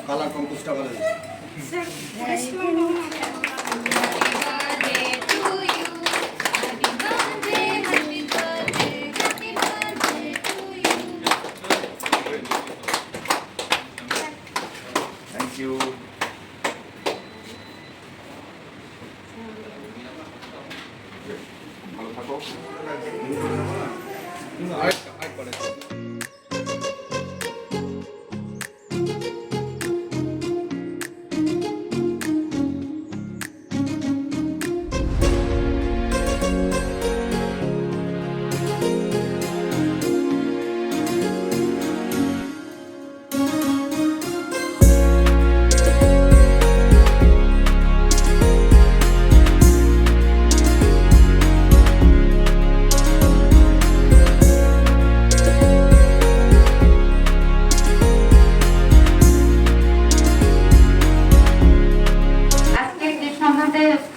Colour কম্পোস্টটা বলে thank you. ভালো থাকো।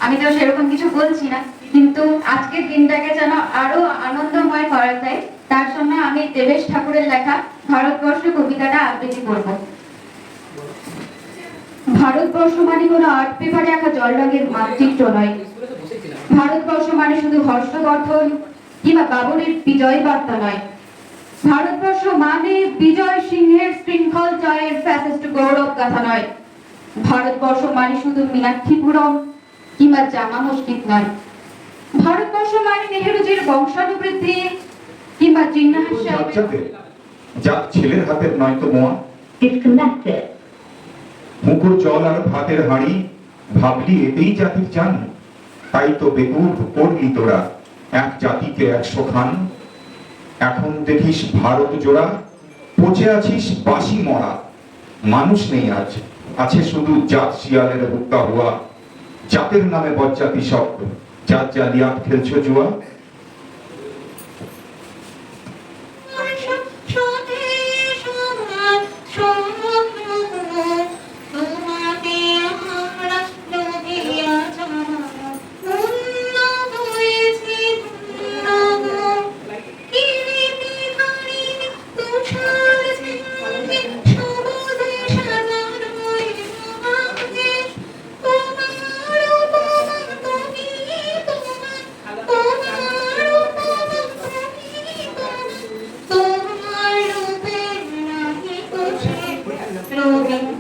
আমি তো সেরকম কিছু বলছি না, কিন্তু আজকের দিনটাকে যেন আরো আনন্দময় করা যায় তার জন্য আমি দেবেশ ঠাকুরের লেখা ভারতবর্ষ কবিতাটা আবৃত্তি করব। ভারতবর্ষ মানে কোনো আর্ট পেপারে আঁকা জল রঙের মানচিত্র নয়। ভারতবর্ষ মানে শুধু হর্ষবর্ধন কিংবা বাবরের বিজয় বার্তা নয়। ভারতবর্ষ মানে বিজয় সিংহের শৃঙ্খল জয়ের ফ্যাসিস্ট গৌরব গাথা নয়। ভারতবর্ষ মানে শুধু মীনাক্ষীপুরম কিংবা জামা মসজিদ নয়। ভারতবর্ষ মানে নেহেরুজির বংশানুবৃদ্ধি কিংবা জিন্নাহ সাহেবের যার ছেলের হাতের নয়তো মোয়া মুকুর জল আর ভাতের হাঁড়ি ভাবলি এতেই জাতির জান। তাই তো বেকুব পড়লি তোরা এক জাতিকে 100 খান। এখন দেখিস ভারত জোড়া পচে আছিস বাসি মরা। মানুষ নেই আজ, আছে শুধু জাত শিয়ালের হুক্কা হুয়া। জাতের নামে বজ্জাতি সব জাত জালিয়াত খেলছো জুয়া। Glory.